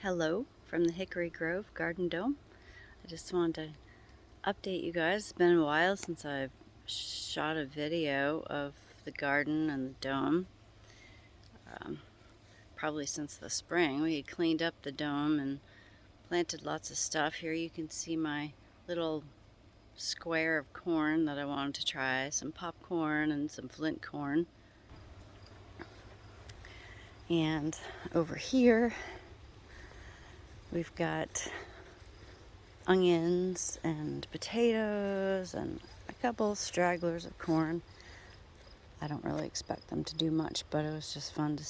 Hello from the Hickory Grove Garden Dome. I just wanted to update you guys. It's been a while since I've shot a video of the garden and the dome. Probably since the spring. We had cleaned up the dome and planted lots of stuff. Here you can see my little square of corn that I wanted to try. Some popcorn and some flint corn. And over here we've got onions and potatoes and a couple stragglers of corn. I don't really expect them to do much, but it was just fun to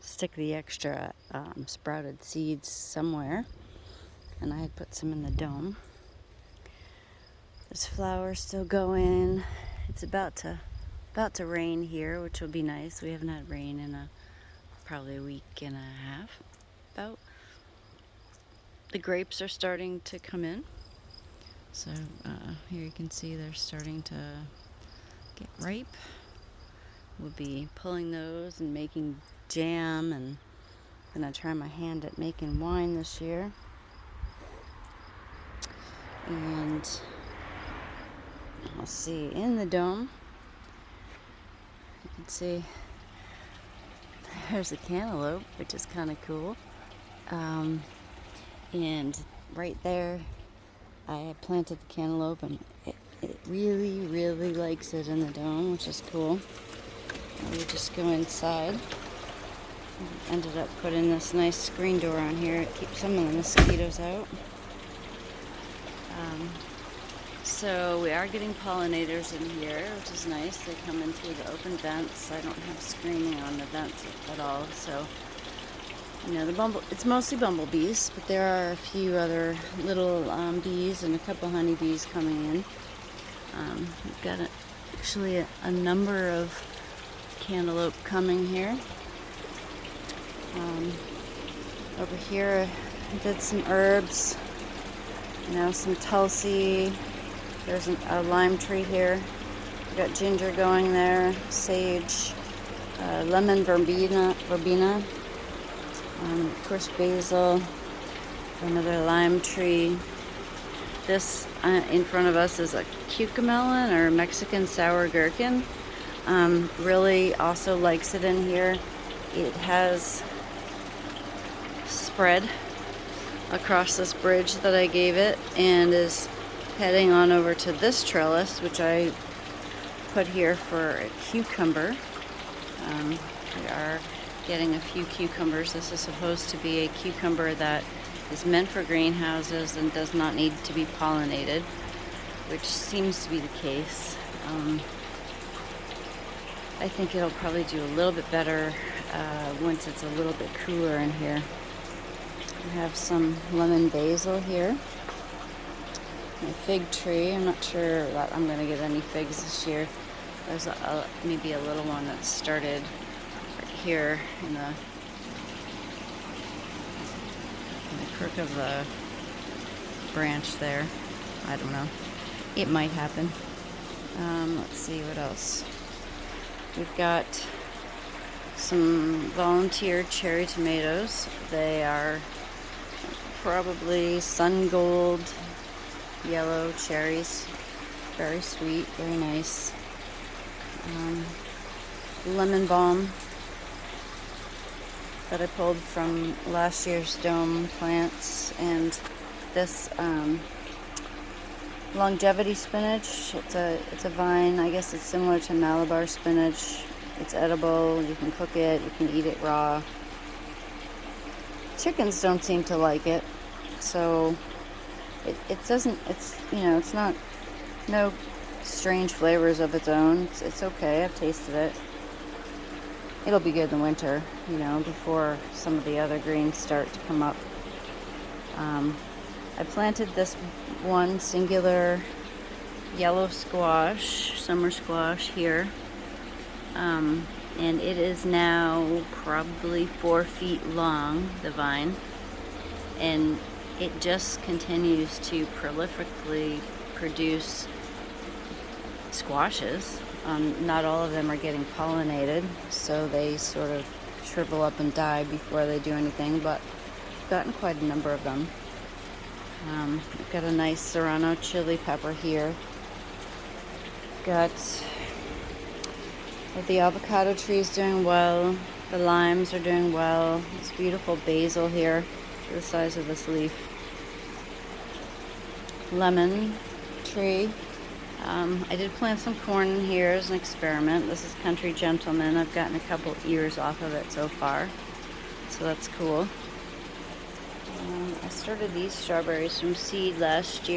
stick the extra sprouted seeds somewhere. And I had put some in the dome. There's flowers still going. It's about to rain here, which will be nice. We haven't had rain in probably a week and a half. About. The grapes are starting to come in. So here you can see they're starting to get ripe. We'll be pulling those and making jam, and I'm gonna try my hand at making wine this year. And I'll see in the dome, you can see there's a cantaloupe, which is kind of cool. And right there, I planted the cantaloupe, and it really, really likes it in the dome, which is cool. We just go inside. Ended up putting this nice screen door on here to keep some of the mosquitoes out. So we are getting pollinators in here, which is nice. They come in through the open vents. I don't have screening on the vents at all, so you know, it's mostly bumblebees, but there are a few other little bees and a couple honeybees coming in. We've got actually a number of cantaloupe coming here. Over here I did some herbs, some tulsi. There's a lime tree here. We've got ginger going there, sage, lemon verbena. Of course, basil, another lime tree. This in front of us is a cucamelon or Mexican sour gherkin. Really also likes it in here. It has spread across this bridge that I gave it and is heading on over to this trellis, which I put here for a cucumber. We are getting a few cucumbers. This is supposed to be a cucumber that is meant for greenhouses and does not need to be pollinated, which seems to be the case. I think it'll probably do a little bit better once it's a little bit cooler in here. We have some lemon basil here. A fig tree. I'm not sure that I'm going to get any figs this year. There's maybe a little one that started right here in the crook of the branch there. I don't know. It might happen. Let's see what else. We've got some volunteer cherry tomatoes. They are probably sun gold yellow cherries. Very sweet, very nice. Lemon balm that I pulled from last year's dome plants, and this longevity spinach. It's a vine. I guess it's similar to Malabar spinach. It's edible. You can cook it. You can eat it raw. Chickens don't seem to like it, so it doesn't. It's not no strange flavors of its own. It's okay. I've tasted it. It'll be good in the winter, before some of the other greens start to come up. I planted this one singular yellow squash, summer squash here, and it is now probably 4 feet long, the vine, and it just continues to prolifically produce squashes. Not all of them are getting pollinated, so they sort of shrivel up and die before they do anything, but gotten quite a number of them. I've got a nice Serrano chili pepper here. Got the avocado trees doing well. The limes are doing well. This beautiful basil here, the size of this leaf. Lemon tree. I did plant some corn in here as an experiment. This is Country Gentleman. I've gotten a couple ears off of it so far, so that's cool. I started these strawberries from seed last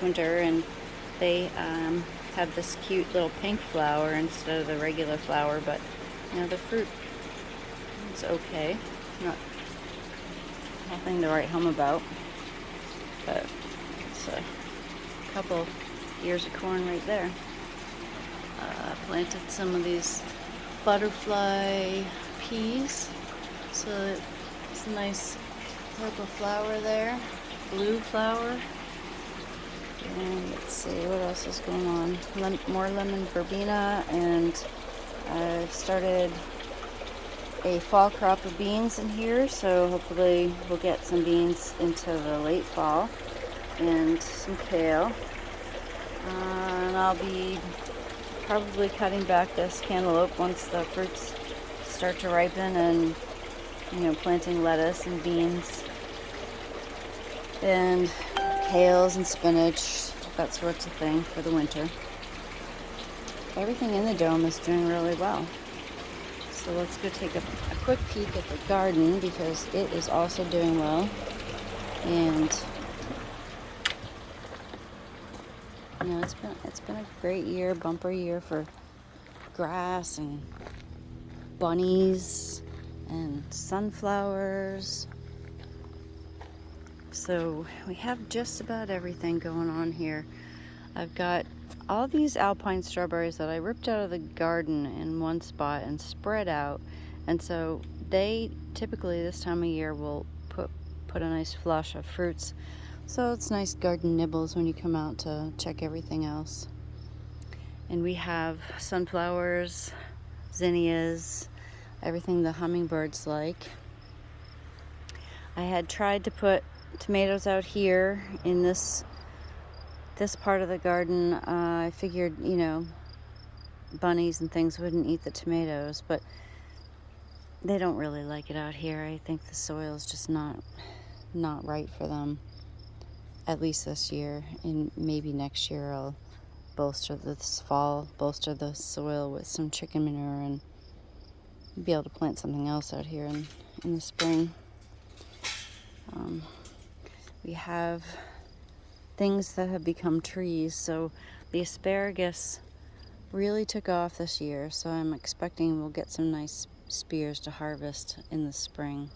winter, and they have this cute little pink flower instead of the regular flower, but the fruit is okay. Nothing to write home about, but it's a couple ears of corn right there. Planted some of these butterfly peas, so it's a nice purple flower there, blue flower. And let's see what else is going on. More lemon verbena, and I've started a fall crop of beans in here, so hopefully we'll get some beans into the late fall, and some kale. And I'll be probably cutting back this cantaloupe once the fruits start to ripen, and planting lettuce and beans and kales and spinach, that sorts of thing for the winter. Everything in the dome is doing really well. So let's go take a quick peek at the garden, because it is also doing well. And it's been a great year, bumper year for grass and bunnies and sunflowers. So we have just about everything going on here. I've got all these alpine strawberries that I ripped out of the garden in one spot and spread out, and so they typically this time of year will put a nice flush of fruits. So it's nice garden nibbles when you come out to check everything else. And we have sunflowers, zinnias, everything the hummingbirds like. I had tried to put tomatoes out here in this part of the garden. I figured, bunnies and things wouldn't eat the tomatoes, but they don't really like it out here. I think the soil's just not right for them, at least this year. And maybe next year I'll bolster the soil with some chicken manure and be able to plant something else out here in the spring. We have things that have become trees. So the asparagus really took off this year, so I'm expecting we'll get some nice spears to harvest in the spring.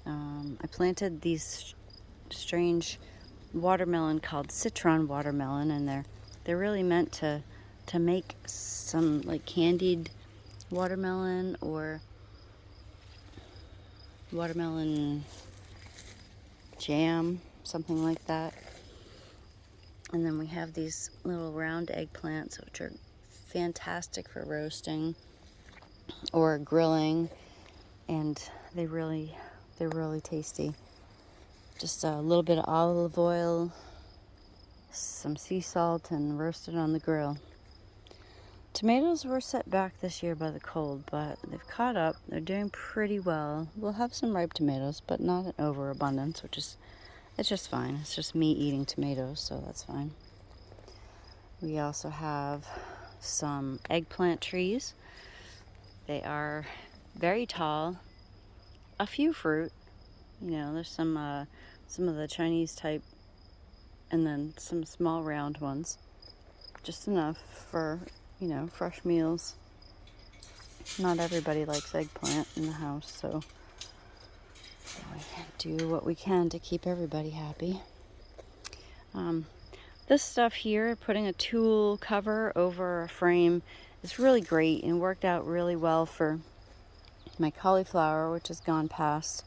I planted these strange watermelon called citron watermelon, and they're really meant to make some like candied watermelon or watermelon jam, something like that. And then we have these little round eggplants, which are fantastic for roasting or grilling, and they're really tasty. Just a little bit of olive oil, some sea salt, and roasted on the grill. Tomatoes were set back this year by the cold, but they've caught up. They're doing pretty well. We'll have some ripe tomatoes, but not an overabundance, it's just fine. It's just me eating tomatoes, so that's fine. We also have some eggplant trees. They are very tall. A few fruit. There's some of the Chinese type, and then some small round ones. Just enough for fresh meals. Not everybody likes eggplant in the house, so we do what we can to keep everybody happy. This stuff here, putting a tulle cover over a frame, is really great and worked out really well for my cauliflower, which has gone past.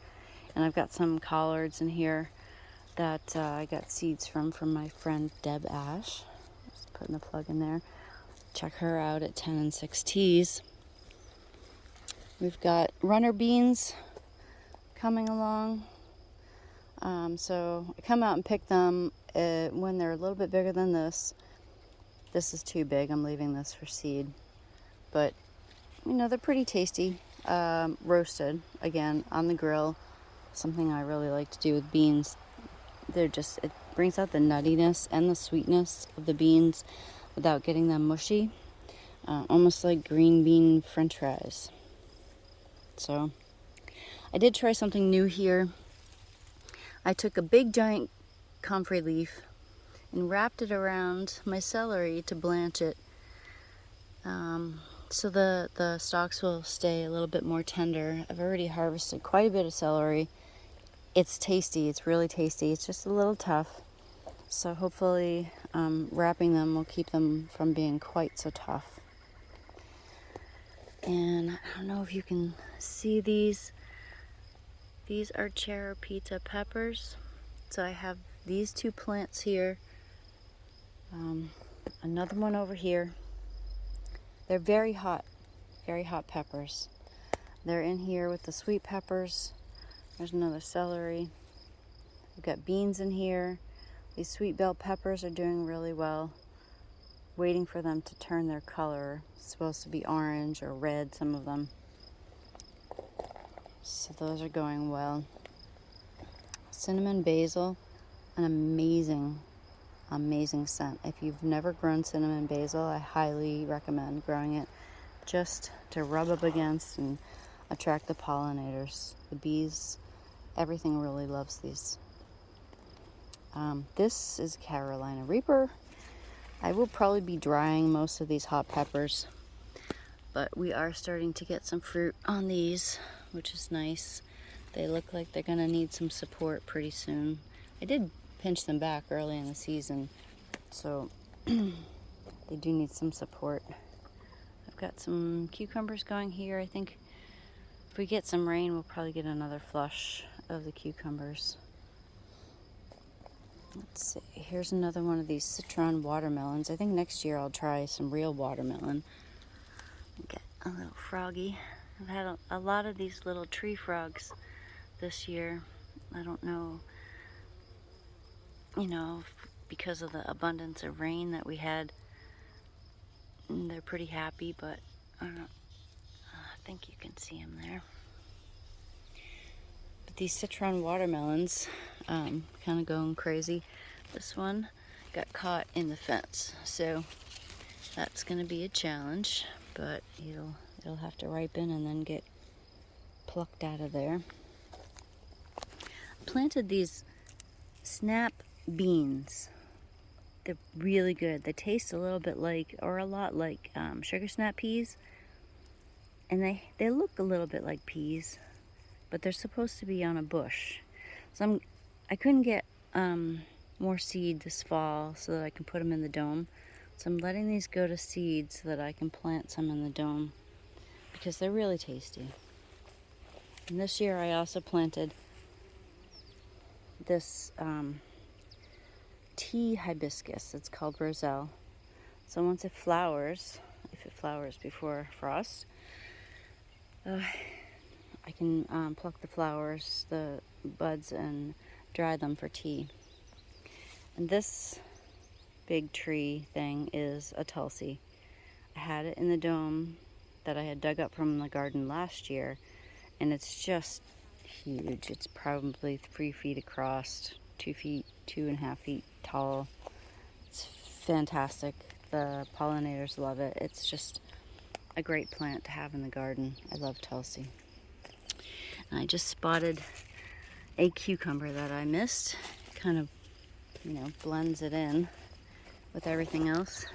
And I've got some collards in here that I got seeds from my friend Deb Ash. Just putting the plug in there. Check her out at 10 and 6 Teas. We've got runner beans coming along. So I come out and pick them when they're a little bit bigger than this. This is too big. I'm leaving this for seed. But, they're pretty tasty. Roasted, again, on the grill. Something I really like to do with beans. It brings out the nuttiness and the sweetness of the beans without getting them mushy. Almost like green bean french fries. So, I did try something new here. I took a big giant comfrey leaf and wrapped it around my celery to blanch it, so the stalks will stay a little bit more tender. I've already harvested quite a bit of celery. It's tasty. It's really tasty. It's just a little tough. So hopefully wrapping them will keep them from being quite so tough. And I don't know if you can see these. These are Cherry Pizza peppers. So I have these two plants here. Another one over here. They're very hot peppers. They're in here with the sweet peppers. There's another celery. We've got beans in here. These sweet bell peppers are doing really well. Waiting for them to turn their color. It's supposed to be orange or red, some of them. So those are going well. Cinnamon basil, an amazing scent. If you've never grown cinnamon basil, I highly recommend growing it just to rub up against and attract the pollinators. The bees, everything really loves these. This is Carolina Reaper. I will probably be drying most of these hot peppers, but we are starting to get some fruit on these, which is nice. They look like they're gonna need some support pretty soon. I did pinch them back early in the season, so they do need some support. I've got some cucumbers going here. I think if we get some rain, we'll probably get another flush of the cucumbers. Let's see, here's another one of these citron watermelons. I think next year I'll try some real watermelon. Get a little froggy. I've had a lot of these little tree frogs this year. I don't know, because of the abundance of rain that we had, they're pretty happy, but I think you can see them there. But these citron watermelons, kind of going crazy. This one got caught in the fence, so that's going to be a challenge, but it'll have to ripen and then get plucked out of there. I planted these snap beans. They're really good. They taste a little bit like, or a lot like, sugar snap peas, and they look a little bit like peas, but they're supposed to be on a bush. So I couldn't get more seed this fall so that I can put them in the dome. So I'm letting these go to seed so that I can plant some in the dome, because they're really tasty. And this year I also planted this tea hibiscus. It's called Roselle. So once it flowers, if it flowers before frost, I can pluck the flowers, the buds, and dry them for tea. And this big tree thing is a Tulsi. I had it in the dome that I had dug up from the garden last year, and it's just huge. It's probably 3 feet across, 2.5 feet tall. It's fantastic. The pollinators love it. It's just a great plant to have in the garden. I love Tulsi. And I just spotted a cucumber that I missed. Kind of, blends it in with everything else.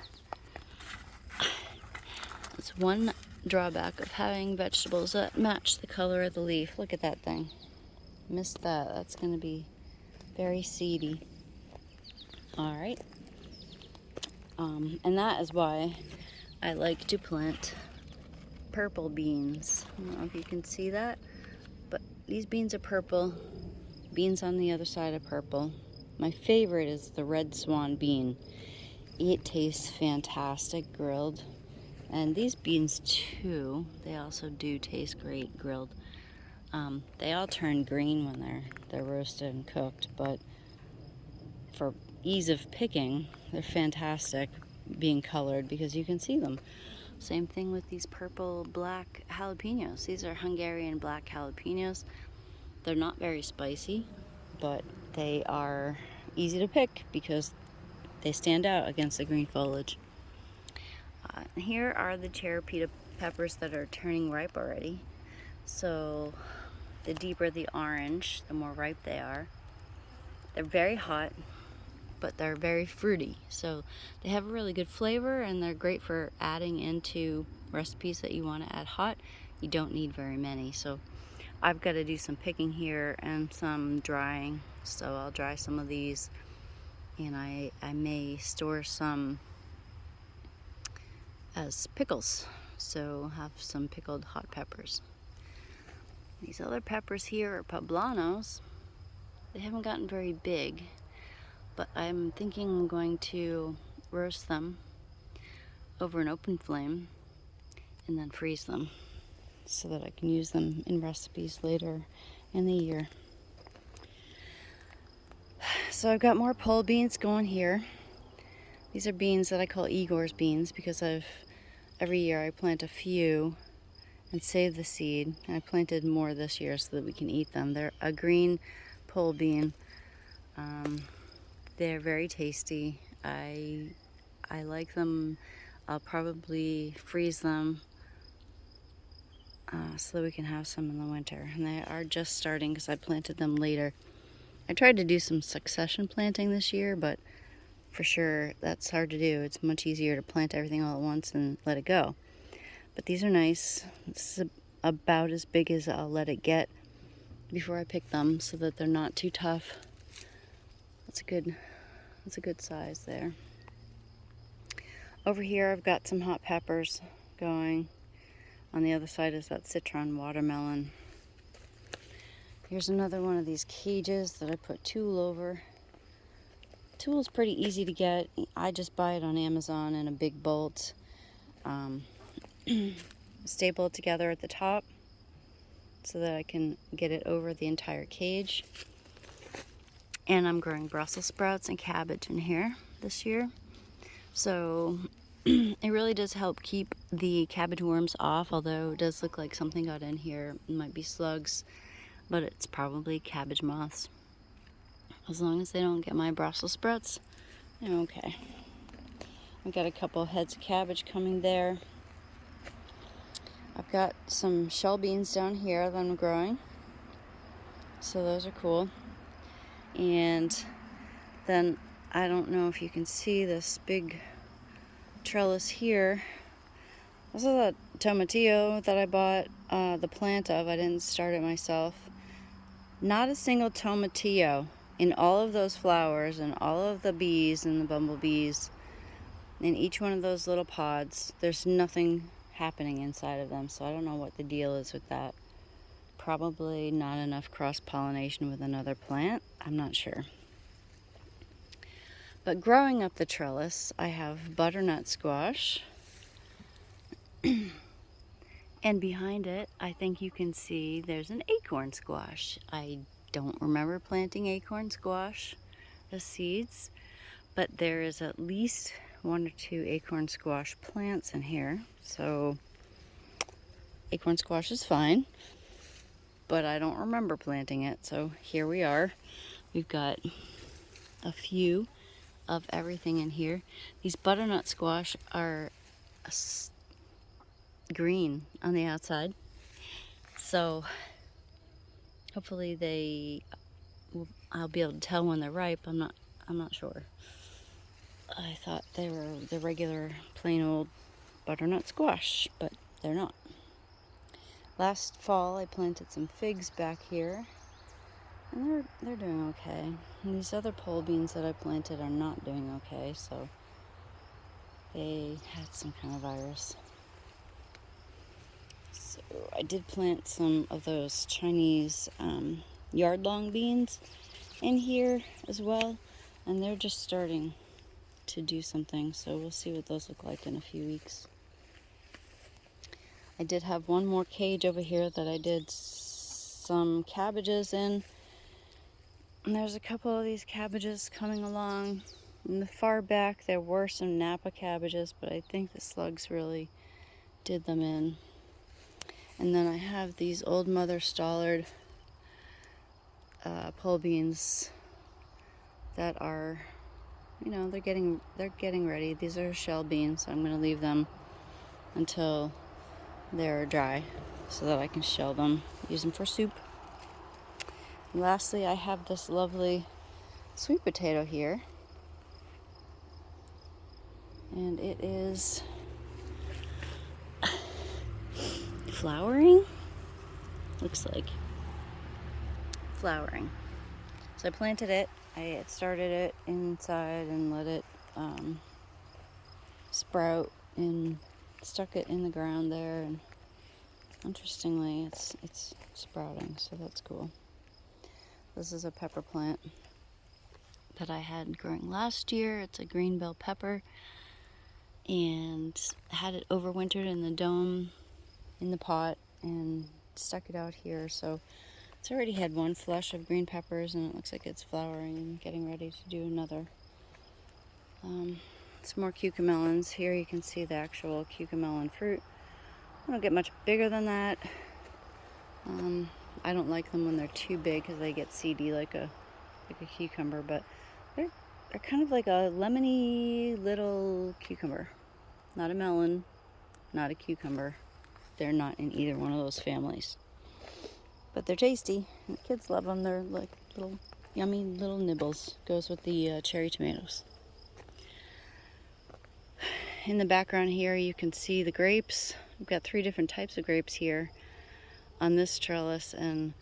It's one drawback of having vegetables that match the color of the leaf. Look at that thing. Missed that. That's going to be very seedy. All right. And that is why I like to plant purple beans. I don't know if you can see that, but these beans are purple. Beans on the other side are purple. My favorite is the red swan bean. It tastes fantastic grilled. And these beans too, they also do taste great grilled. They all turn green when they're roasted and cooked, but for ease of picking, they're fantastic being colored because you can see them. Same thing with these purple black jalapenos. These are Hungarian black jalapenos. They're not very spicy, but they are easy to pick because they stand out against the green foliage. Here are the cherry pita peppers that are turning ripe already. So the deeper the orange, the more ripe they are. They're very hot, but they're very fruity. So they have a really good flavor, and they're great for adding into recipes that you want to add hot. You don't need very many. So I've got to do some picking here and some drying. So I'll dry some of these, and I may store some as pickles. So have some pickled hot peppers. These other peppers here are poblanos. They haven't gotten very big, but I'm thinking I'm going to roast them over an open flame and then freeze them so that I can use them in recipes later in the year. So I've got more pole beans going here. These are beans that I call Igor's beans because every year I plant a few and save the seed. And I planted more this year so that we can eat them. They're a green pole bean. They're very tasty. I like them. I'll probably freeze them so that we can have some in the winter. And they are just starting because I planted them later. I tried to do some succession planting this year, but for sure that's hard to do. It's much easier to plant everything all at once and let it go. But these are nice. This is about as big as I'll let it get before I pick them so that they're not too tough. That's a good size there. Over here I've got some hot peppers going. On the other side is that citron watermelon. Here's another one of these cages that I put tulle over. Tulle is pretty easy to get. I just buy it on Amazon in a big bolt. Staple it together at the top so that I can get it over the entire cage. And I'm growing Brussels sprouts and cabbage in here this year. So it really does help keep the cabbage worms off, although it does look like something got in here. It might be slugs, but it's probably cabbage moths. As long as they don't get my Brussels sprouts, I'm okay. I've got a couple heads of cabbage coming there. I've got some shell beans down here that I'm growing. So those are cool. And then I don't know if you can see this big trellis here. This is a tomatillo that I bought the plant of. I didn't start it myself. Not a single tomatillo in all of those flowers and all of the bees and the bumblebees in each one of those little pods. There's nothing happening inside of them, so I don't know what the deal is with that. Probably not enough cross-pollination with another plant. I'm not sure. But growing up the trellis, I have butternut squash. And behind it, I think you can see there's an acorn squash. I don't remember planting acorn squash as seeds, but there is at least 1 or 2 acorn squash plants in here. So acorn squash is fine, but I don't remember planting it. So here we are. We've got a few of everything in here. These butternut squash are green on the outside, so hopefully I'll be able to tell when they're ripe. I'm not sure. I thought they were the regular plain old butternut squash, but they're not. Last fall I planted some figs back here, and they're doing okay. And these other pole beans that I planted are not doing okay, so they had some kind of virus. So I did plant some of those Chinese yard-long beans in here as well, and they're just starting to do something, so we'll see what those look like in a few weeks. I did have one more cage over here that I did some cabbages in. And there's a couple of these cabbages coming along. In the far back there were some Napa cabbages, but I think the slugs really did them in. And then I have these Old Mother Stallard pole beans that are, you know, they're getting ready. These are shell beans, so I'm going to leave them until they're dry so that I can shell them, use them for soup. And lastly, I have this lovely sweet potato here, and it is flowering. Looks like flowering. So I planted it. I started it inside and let it sprout and stuck it in the ground there. And interestingly, it's sprouting, so that's cool. This is a pepper plant that I had growing last year. It's a green bell pepper, and had it overwintered in the dome in the pot and stuck it out here. So it's already had one flush of green peppers, and it looks like it's flowering and getting ready to do another. Some more cucamelons. Here you can see the actual cucamelon fruit. I don't get much bigger than that. I don't like them when they're too big because they get seedy like a cucumber, but they're kind of like a lemony little cucumber. Not a melon, not a cucumber. They're not in either one of those families. But they're tasty, and the kids love them. They're like little yummy little nibbles. Goes with the cherry tomatoes. In the background here you can see the grapes. We've got 3 different types of grapes here on this trellis, and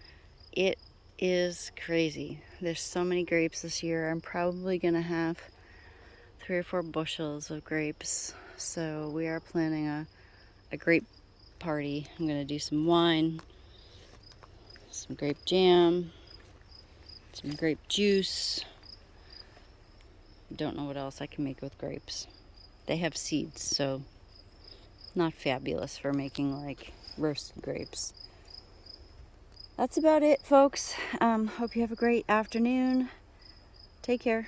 it is crazy. There's so many grapes this year. I'm probably gonna have 3 or 4 bushels of grapes. So we are planning a grape party. I'm gonna do some wine, some grape jam, some grape juice. Don't know what else I can make with grapes. They have seeds, so not fabulous for making like roasted grapes. That's about it, folks. Hope you have a great afternoon. Take care.